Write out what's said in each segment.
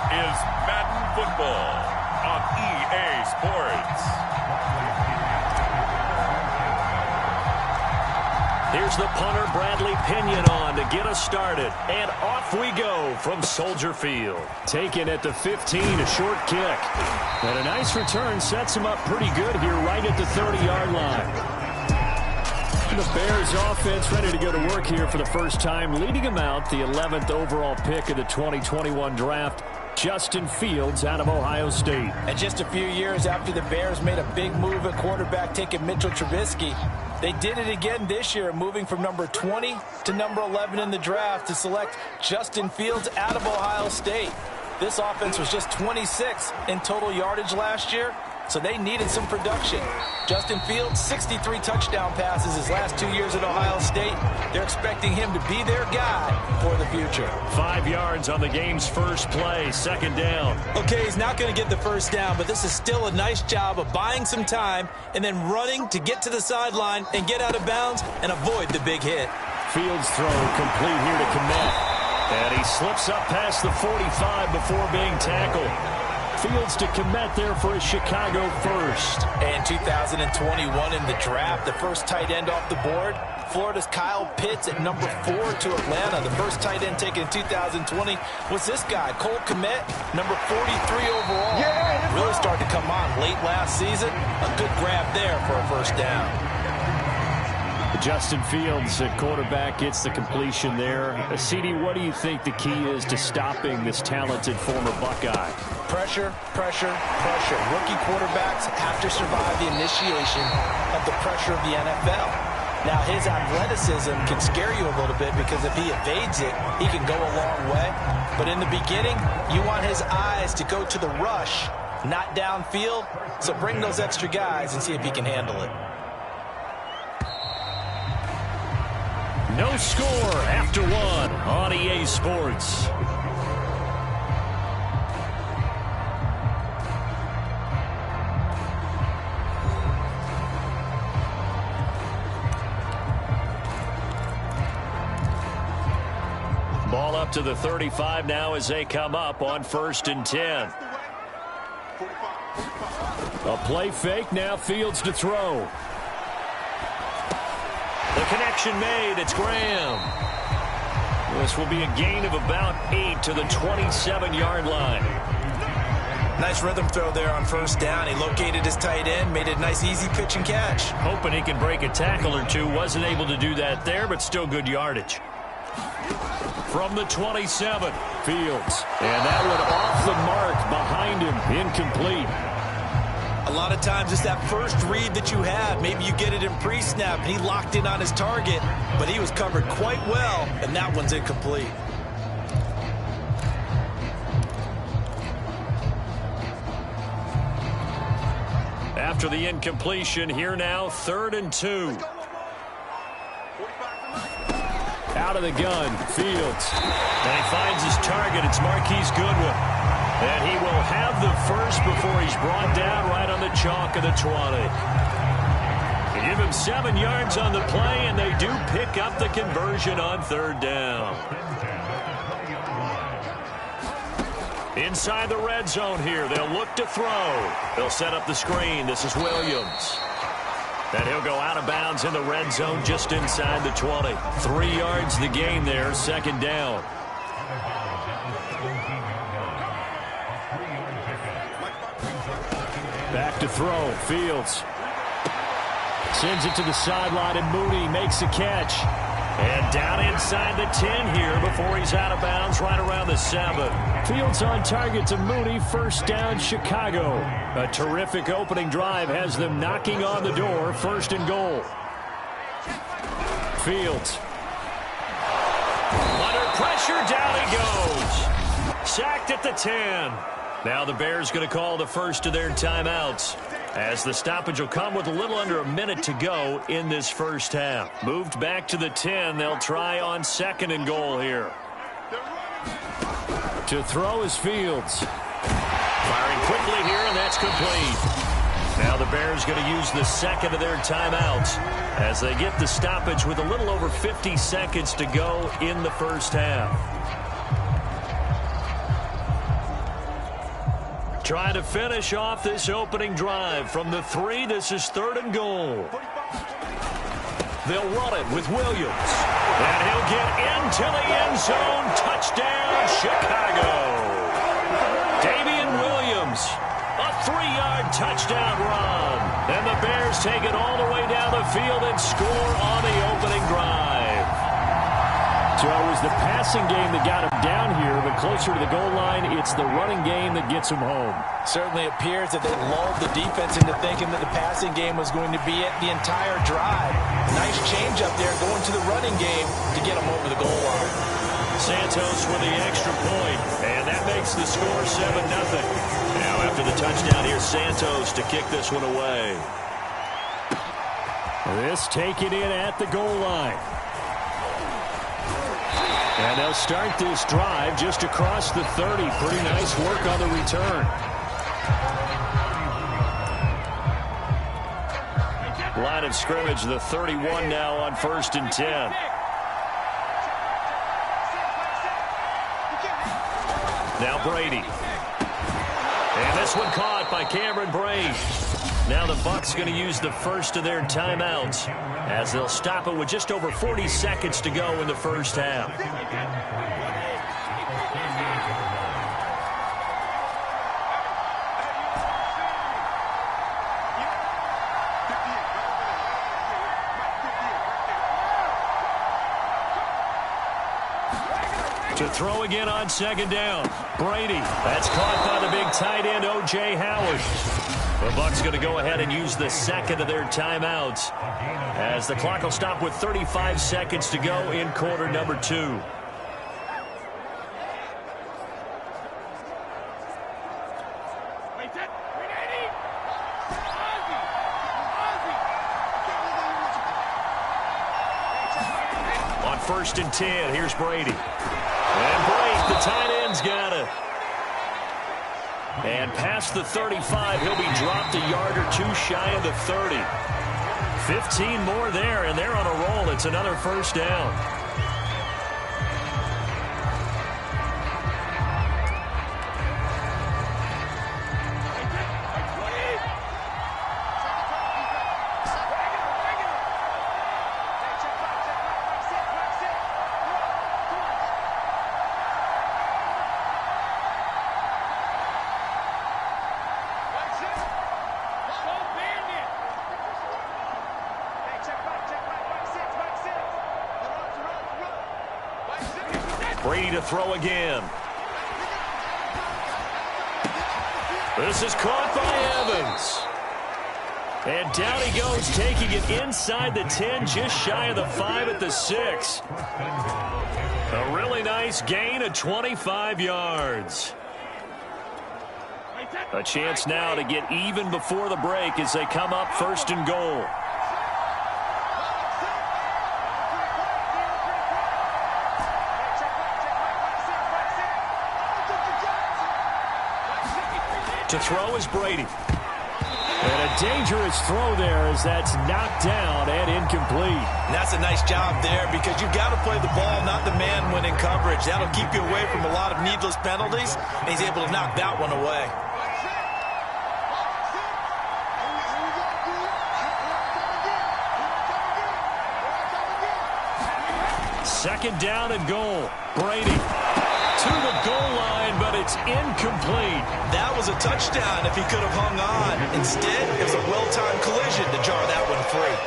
is Madden Football on EA Sports. Here's the punter, Bradley Pinion, on to get us started. And off we go from Soldier Field. Taken at the 15, a short kick. And a nice return sets him up pretty good here right at the 30-yard line. The Bears offense ready to go to work here for the first time, leading them out, the 11th overall pick of the 2021 draft, Justin Fields out of Ohio State. And just a few years after the Bears made a big move at quarterback, taking Mitchell Trubisky, they did it again this year, moving from number 20 to number 11 in the draft to select Justin Fields out of Ohio State. This offense was just 26 in total yardage last year, so they needed some production. Justin Fields, 63 touchdown passes his last 2 years at Ohio State. They're expecting him to be their guy for the future. 5 yards on the game's first play, second down. Okay, he's not going to get the first down, but this is still a nice job of buying some time and then running to get to the sideline and get out of bounds and avoid the big hit. Fields throw complete here to Kmet. And he slips up past the 45 before being tackled. Fields to Kmet there for a Chicago first. And 2021 in the draft, the first tight end off the board, Florida's Kyle Pitts at number 4 to Atlanta. The first tight end taken in 2020 was this guy, Cole Kmet, number 43 overall. Really started to come on late last season. A good grab there for a first down. Justin Fields at quarterback gets the completion there. CD, what do you think the key is to stopping this talented former Buckeye? Pressure, pressure, pressure. Rookie quarterbacks have to survive the initiation of the pressure of the NFL. Now, his athleticism can scare you a little bit because if he evades it, he can go a long way. But in the beginning, you want his eyes to go to the rush, not downfield. So bring those extra guys and see if he can handle it. No score after one on EA Sports. Ball up to the 35 now as they come up on 1st and 10. A play fake, now Fields to throw. The connection made. It's Graham. This will be a gain of about 8 to the 27-yard line. Nice rhythm throw there on first down. He located his tight end, made it a nice easy pitch and catch. Hoping he can break a tackle or two. Wasn't able to do that there, but still good yardage. From the 27, Fields. And that one off the mark behind him. Incomplete. A lot of times it's that first read that you have. Maybe you get it in pre-snap, and he locked in on his target, but he was covered quite well, and that one's incomplete. After the incompletion, here now, 3rd and 2. Out of the gun, Fields. And he finds his target. It's Marquise Goodwin. And he will have the first before he's brought down right on the chalk of the 20. They give him 7 yards on the play, and they do pick up the conversion on 3rd down. Inside the red zone here, they'll look to throw. They'll set up the screen. This is Williams. And he'll go out of bounds in the red zone just inside the 20. 3 yards the gain there, 2nd down. Back to throw, Fields. Sends it to the sideline, and Mooney makes a catch. And down inside the 10 here before he's out of bounds right around the 7. Fields on target to Mooney, first down Chicago. A terrific opening drive has them knocking on the door, 1st and goal. Fields. Under pressure, down he goes. Sacked at the 10. Now the Bears going to call the first of their timeouts, as the stoppage will come with a little under a minute to go in this first half. Moved back to the 10. They'll try on 2nd and goal here. To throw is Fields. Firing quickly here, and that's complete. Now the Bears going to use the 2nd of their timeouts as they get the stoppage with a little over 50 seconds to go in the first half. Trying to finish off this opening drive from the 3. This is 3rd and goal. They'll run it with Williams. And he'll get into the end zone. Touchdown, Chicago. Damian Williams, a 3-yard touchdown run. And the Bears take it all the way down the field and score on the opening drive. So it was the passing game that got him down here, but closer to the goal line, it's the running game that gets him home. Certainly appears that they lulled the defense into thinking that the passing game was going to be it the entire drive. Nice change up there going to the running game to get him over the goal line. Santos with the extra point, and that makes the score 7-0. Now after the touchdown, here's Santos to kick this one away. This taken in at the goal line. And they'll start this drive just across the 30. Pretty nice work on the return. Line of scrimmage, the 31 now on 1st and 10. Now Brady. And this one caught by Cameron Brate. Now the Bucs going to use the first of their timeouts as they'll stop it with just over 40 seconds to go in the first half. To throw again on 2nd down. Brady. That's caught by the big tight end, O.J. Howard. The Bucs going to go ahead and use the second of their timeouts as the clock will stop with 35 seconds to go in quarter number 2. On 1st and 10, here's Brady. And Brate, the tight end's got it. And past the 35, he'll be dropped a yard or 2 shy of the 30. 15 more there, and they're on a roll. It's another first down. Brady to throw again. This is caught by Evans. And down he goes, taking it inside the 10, just shy of the 5 at the 6. A really nice gain of 25 yards. A chance now to get even before the break as they come up 1st and goal. To throw is Brady. And a dangerous throw there as that's knocked down and incomplete. And that's a nice job there because you've got to play the ball, not the man when in coverage. That'll keep you away from a lot of needless penalties, and he's able to knock that one away. Second down and goal. Brady to the goal line, but it's incomplete. That was a touchdown if he could have hung on. Instead, it was a well-timed collision to jar that one free.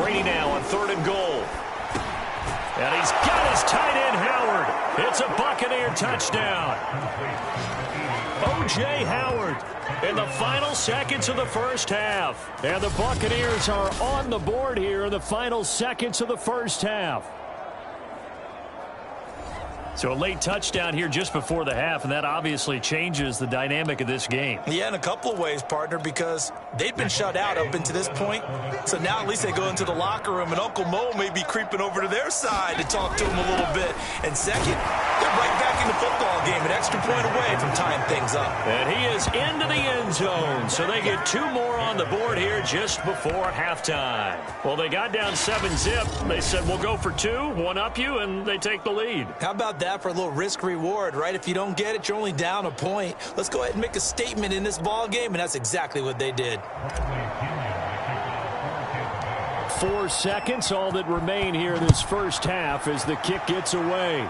Brady now on 3rd and goal. And he's got his tight end, Howard. It's a Buccaneer touchdown. O.J. Howard in the final seconds of the first half. And the Buccaneers are on the board here in the final seconds of the first half. So a late touchdown here just before the half, and that obviously changes the dynamic of this game. Yeah, in a couple of ways, partner, because they've been shut out up until this point. So now at least they go into the locker room, and Uncle Mo may be creeping over to their side to talk to him a little bit. And second, They're right back in the football game, an extra point away from tying things up. And he is into the end zone, so they get 2 more on the board here just before halftime. Well, they got down 7-zip. They said, we'll go for 2, one up you, and they take the lead. How about that for a little risk-reward, right? If you don't get it, you're only down a point. Let's go ahead and make a statement in this ball game, and that's exactly what they did. 4 seconds, all that remain here in this first half as the kick gets away.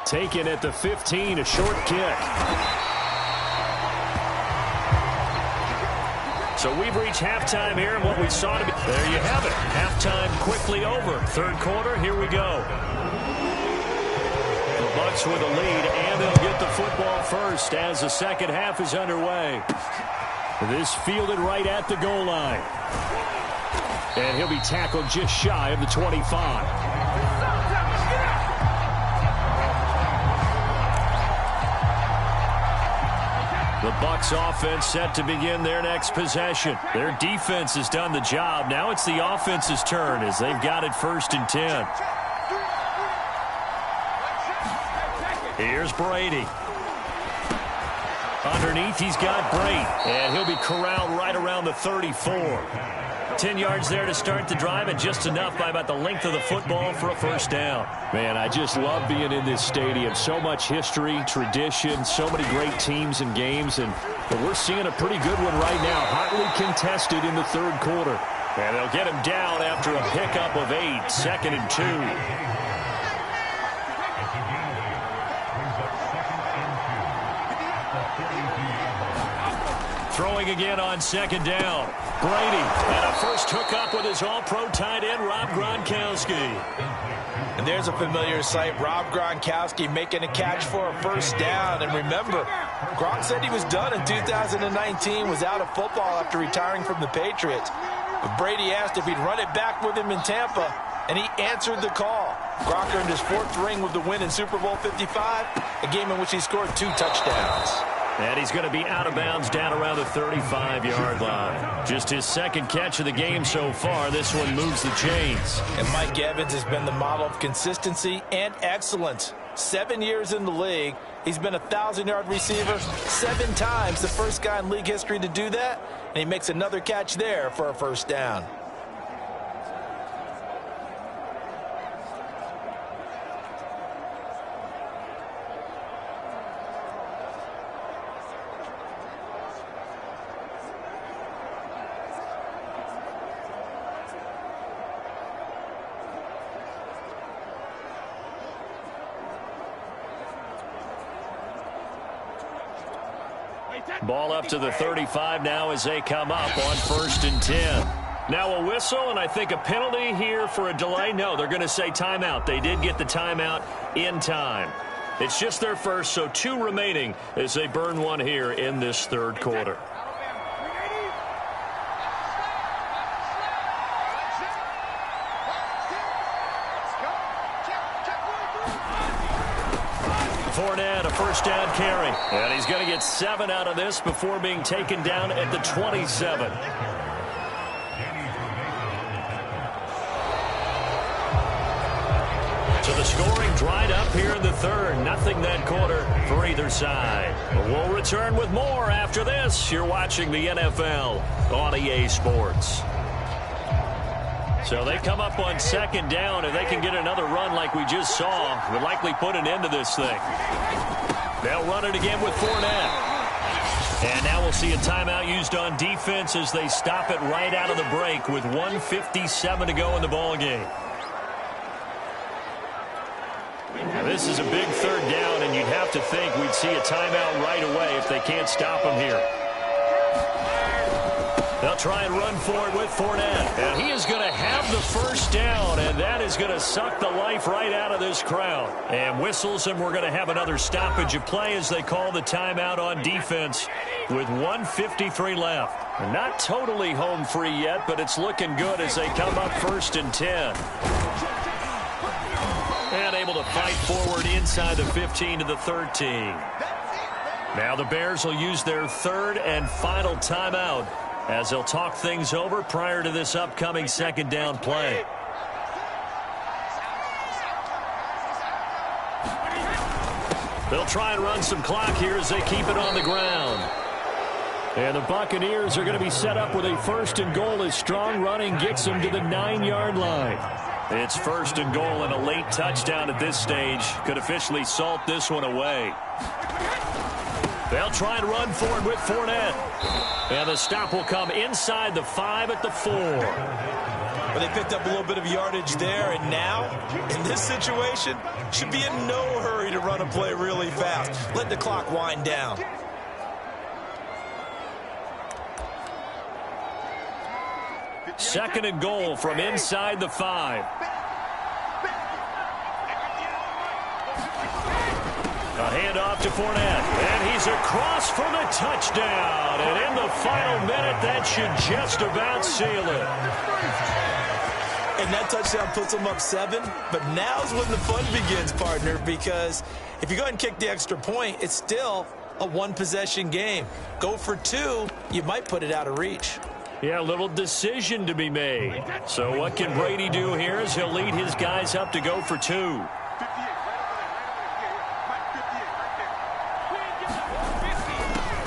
Taken at the 15, a short kick. So we've reached halftime here, and what we saw to be... There you have it. Halftime quickly over. Third quarter, here we go. The Bucs with a lead, and they'll get the football first as the second half is underway. This fielded right at the goal line. And he'll be tackled just shy of the 25. The Bucs offense set to begin their next possession. Their defense has done the job. Now it's the offense's turn as they've got it 1st and 10. Here's Brady. Underneath, he's got Brate, and he'll be corralled right around the 34. 10 yards there to start the drive, and just enough by about the length of the football for a first down. Man, I just love being in this stadium. So much history, tradition, so many great teams and games, and we're seeing a pretty good one right now. Hotly contested in the third quarter. And they'll get him down after a pickup of 8, 2nd and 2. Throwing again on 2nd down. Brady, and a first hookup with his all-pro tight end, Rob Gronkowski. And there's a familiar sight. Rob Gronkowski making a catch for a first down. And remember, Gronk said he was done in 2019, was out of football after retiring from the Patriots. But Brady asked if he'd run it back with him in Tampa, and he answered the call. Gronk earned his 4th ring with the win in Super Bowl 55, a game in which he scored 2 touchdowns. And he's going to be out of bounds down around the 35-yard line. Just his 2nd catch of the game so far. This one moves the chains. And Mike Evans has been the model of consistency and excellence. 7 years in the league. He's been a 1,000-yard receiver 7 times, the first guy in league history to do that. And he makes another catch there for a first down. Ball up to the 35 now as they come up on 1st and 10. Now a whistle, and I think a penalty here for a delay. No, they're going to say timeout. They did get the timeout in time. It's just their first, so 2 remaining as they burn one here in this third quarter. Fournette, a first down carry. And he's going to get 7 out of this before being taken down at the 27. So the scoring dried up here in the third. Nothing that quarter for either side. But we'll return with more after this. You're watching the NFL on EA Sports. So they come up on 2nd down. If they can get another run like we just saw, would likely put an end to this thing. They'll run it again with Fournette. And now we'll see a timeout used on defense as they stop it right out of the break with 1:57 to go in the ball game. Now this is a big third down, and you'd have to think we'd see a timeout right away if they can't stop him here. They'll try and run for it with Fournette. And he is going to have the first down, and that is going to suck the life right out of this crowd. And whistles, and we're going to have another stoppage of play as they call the timeout on defense with 1:53 left. Not totally home free yet, but it's looking good as they come up 1st and 10. And able to fight forward inside the 15 to the 13. Now the Bears will use their 3rd and final timeout as they'll talk things over prior to this upcoming 2nd down play. They'll try and run some clock here as they keep it on the ground. And the Buccaneers are going to be set up with a 1st and goal as strong running gets them to the 9-yard line. It's 1st and goal, and a late touchdown at this stage could officially salt this one away. They'll try and run forward with Fournette. And the stop will come inside the 5 at the 4. Well, they picked up a little bit of yardage there, and now, in this situation, should be in no hurry to run a play really fast. Let the clock wind down. Second and goal from inside the 5. A handoff to Fournette, and he's across for the touchdown. And in the final minute, that should just about seal it. And that touchdown puts them up 7. But now's when the fun begins, partner, because if you go ahead and kick the extra point, it's still a one-possession game. Go for 2, you might put it out of reach. Yeah, a little decision to be made. So what can Brady do here as he'll lead his guys up to go for 2?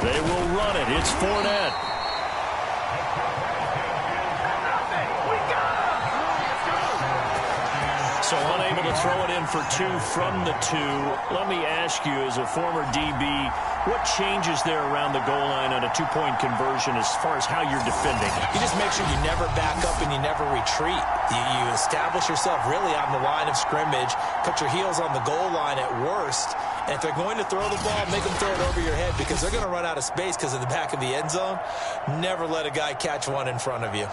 They will run it. It's Fournette. So unable to throw it in for 2 from the 2. Let me ask you, as a former DB, what changes there around the goal line on a 2-point conversion as far as how you're defending? You just make sure you never back up and you never retreat. You establish yourself really on the line of scrimmage, put your heels on the goal line at worst, and if they're going to throw the ball, make them throw it over your head because they're going to run out of space because of the back of the end zone. Never let a guy catch one in front of you.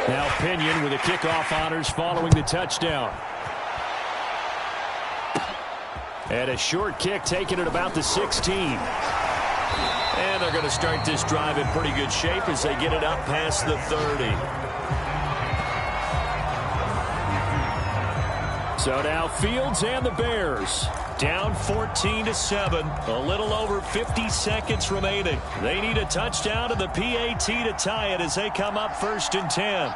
Now Pinion with the kickoff honors following the touchdown. And a short kick taken at about the 16. And they're going to start this drive in pretty good shape as they get it up past the 30. So now Fields and the Bears down 14-7. A little over 50 seconds remaining. They need a touchdown and the PAT to tie it as they come up 1st and 10.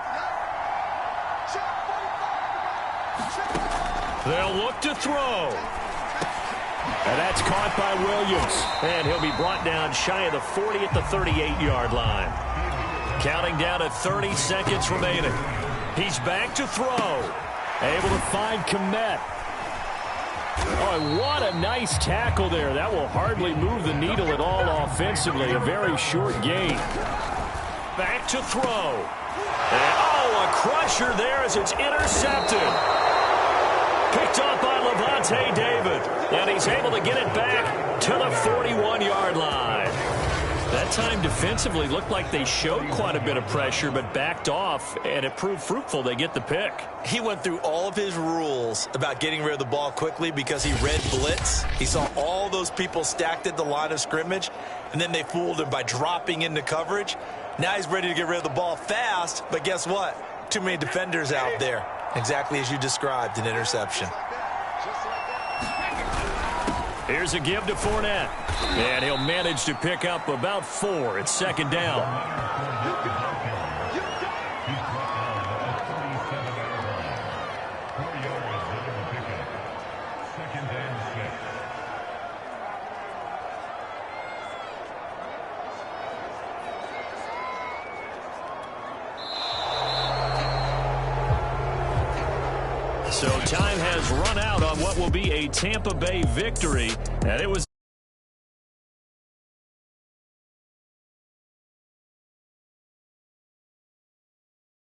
They'll look to throw. And that's caught by Williams. And he'll be brought down shy of the 40 at the 38-yard line. Counting down to 30 seconds remaining. He's back to throw. Able to find Kmet. Oh, what a nice tackle there. That will hardly move the needle at all offensively. A very short gain. Back to throw. And, oh, a crusher there as it's intercepted. Picked up by Levante David. And he's able to get it back to the 41-yard line. That time defensively looked like they showed quite a bit of pressure but backed off, and it proved fruitful. They get the pick. He went through all of his rules about getting rid of the ball quickly because he read blitz. He saw all those people stacked at the line of scrimmage, and then they fooled him by dropping into coverage. Now he's ready to get rid of the ball fast, but guess what? Too many defenders out there. Exactly as you described, an interception. Here's a give to Fournette. And he'll manage to pick up about 4. It's 2nd down. So time has run out on what will be a Tampa Bay victory. And it was